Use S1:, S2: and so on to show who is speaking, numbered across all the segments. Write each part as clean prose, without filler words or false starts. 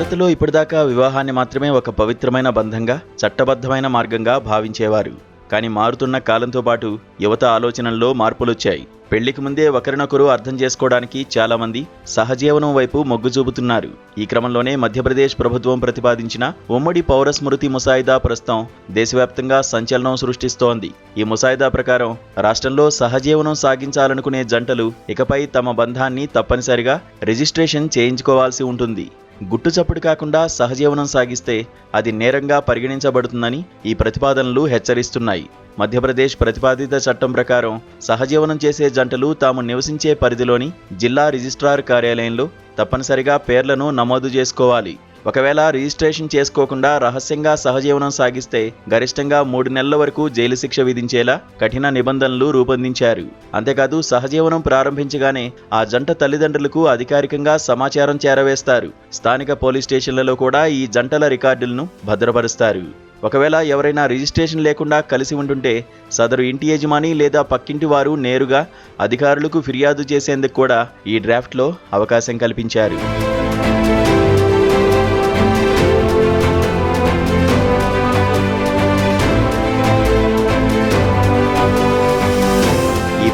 S1: భారత్లో ఇప్పటిదాకా వివాహాన్ని మాత్రమే ఒక పవిత్రమైన బంధంగా, చట్టబద్ధమైన మార్గంగా భావించేవారు. కానీ మారుతున్న కాలంతో పాటు యువత ఆలోచనల్లో మార్పులొచ్చాయి. పెళ్లికి ముందే ఒకరినొకరు అర్థం చేసుకోవడానికి చాలామంది సహజీవనం వైపు మొగ్గు చూపుతున్నారు. ఈ క్రమంలోనే మధ్యప్రదేశ్ ప్రభుత్వం ప్రతిపాదించిన ఉమ్మడి పౌర స్మృతి ముసాయిదా ప్రస్తుతం దేశవ్యాప్తంగా సంచలనం సృష్టిస్తోంది. ఈ ముసాయిదా ప్రకారం రాష్ట్రంలో సహజీవనం సాగించాలనుకునే జంటలు ఇకపై తమ బంధాన్ని తప్పనిసరిగా రిజిస్ట్రేషన్ చేయించుకోవాల్సి ఉంటుంది. గుట్టుచప్పుడు కాకుండా సహజీవనం సాగిస్తే అది నేరంగా పరిగణించబడుతుందని ఈ ప్రతిపాదనలు హెచ్చరిస్తున్నాయి. మధ్యప్రదేశ్ ప్రతిపాదిత చట్టం ప్రకారం సహజీవనం చేసే జంటలు తాము నివసించే పరిధిలోని జిల్లా రిజిస్ట్రార్ కార్యాలయంలో తప్పనిసరిగా పేర్లను నమోదు చేసుకోవాలి. ఒకవేళ రిజిస్ట్రేషన్ చేసుకోకుండా రహస్యంగా సహజీవనం సాగిస్తే గరిష్టంగా 3 నెలల వరకు జైలు శిక్ష విధించేలా కఠిన నిబంధనలు రూపొందించారు. అంతేకాదు సహజీవనం ప్రారంభించగానే ఆ జంట తల్లిదండ్రులకు అధికారికంగా సమాచారం చేరవేస్తారు. స్థానిక పోలీస్ స్టేషన్లలో కూడా ఈ జంటల రికార్డులను భద్రపరుస్తారు. ఒకవేళ ఎవరైనా రిజిస్ట్రేషన్ లేకుండా కలిసి ఉంటుంటే సదరు ఇంటి యజమాని లేదా పక్కింటి వారు నేరుగా అధికారులకు ఫిర్యాదు చేసేందుకు కూడా ఈ డ్రాఫ్ట్లో అవకాశం కల్పించారు.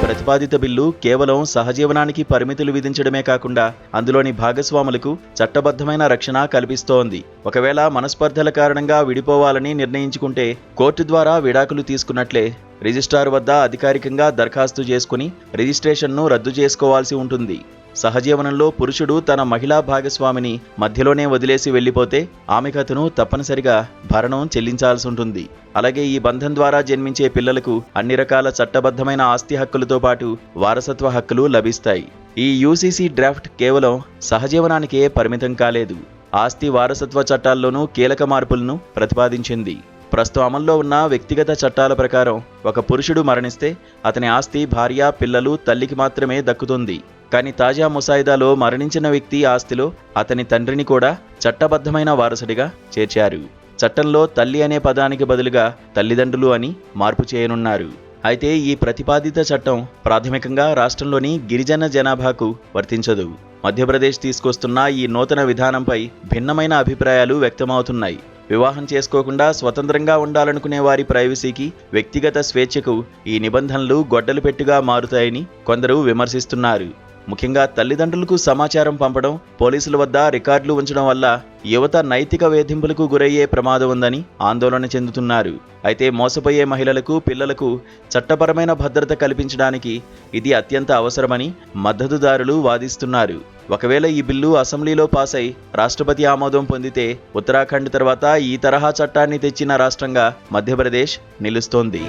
S1: ప్రతిపాదిత బిల్లు కేవలం సహజీవనానికి పరిమితులు విధించడమే కాకుండా అందులోని భాగస్వాములకు చట్టబద్ధమైన రక్షణ కల్పిస్తోంది. ఒకవేళ మనస్పర్ధల కారణంగా విడిపోవాలని నిర్ణయించుకుంటే కోర్టు ద్వారా విడాకులు తీసుకున్నట్లే రిజిస్ట్రార్ వద్ద అధికారికంగా దరఖాస్తు చేసుకుని రిజిస్ట్రేషన్ను రద్దు చేసుకోవాల్సి ఉంటుంది. సహజీవనంలో పురుషుడు తన మహిళా భాగస్వామిని మధ్యలోనే వదిలేసి వెళ్లిపోతే ఆమెకు అతను తప్పనిసరిగా భరణం చెల్లించాల్సి ఉంటుంది. అలాగే ఈ బంధం ద్వారా జన్మించే పిల్లలకు అన్ని రకాల చట్టబద్ధమైన ఆస్తి హక్కులతో పాటు వారసత్వ హక్కులు లభిస్తాయి. ఈ యూసీసీ డ్రాఫ్ట్ కేవలం సహజీవనానికే పరిమితం కాలేదు. ఆస్తి వారసత్వ చట్టాల్లోనూ కీలక మార్పులను ప్రతిపాదించింది. ప్రస్తుతం అమల్లో ఉన్న వ్యక్తిగత చట్టాల ప్రకారం ఒక పురుషుడు మరణిస్తే అతని ఆస్తి భార్య, పిల్లలు, తల్లికి మాత్రమే దక్కుతుంది. కానీ తాజా ముసాయిదాలో మరణించిన వ్యక్తి ఆస్తిలో అతని తండ్రిని కూడా చట్టబద్ధమైన వారసుడిగా చేర్చారు. చట్టంలో తల్లి అనే పదానికి బదులుగా తల్లిదండ్రులు అని మార్పు చేయనున్నారు. అయితే ఈ ప్రతిపాదిత చట్టం ప్రాథమికంగా రాష్ట్రంలోని గిరిజన జనాభాకు వర్తించదు. మధ్యప్రదేశ్ తీసుకొస్తున్న ఈ నూతన విధానంపై భిన్నమైన అభిప్రాయాలు వ్యక్తమవుతున్నాయి. వివాహం చేసుకోకుండా స్వతంత్రంగా ఉండాలనుకునే వారి ప్రైవసీకి, వ్యక్తిగత స్వేచ్ఛకు ఈ నిబంధనలు గొడ్డలి పెట్టుగా మారుతాయని కొందరు విమర్శిస్తున్నారు. ముఖ్యంగా తల్లిదండ్రులకు సమాచారం పంపడం, పోలీసుల వద్ద రికార్డులు ఉంచడం వల్ల యువత నైతిక వేధింపులకు గురయ్యే ప్రమాదం ఉందని ఆందోళన చెందుతున్నారు. అయితే మోసపోయే మహిళలకు, పిల్లలకు చట్టపరమైన భద్రత కల్పించడానికి ఇది అత్యంత అవసరమని మద్దతుదారులు వాదిస్తున్నారు. ఒకవేళ ఈ బిల్లు అసెంబ్లీలో పాస్ అయి రాష్ట్రపతి ఆమోదం పొందితే ఉత్తరాఖండ్ తర్వాత ఈ తరహా చట్టాన్ని తెచ్చిన రాష్ట్రంగా మధ్యప్రదేశ్ నిలుస్తోంది.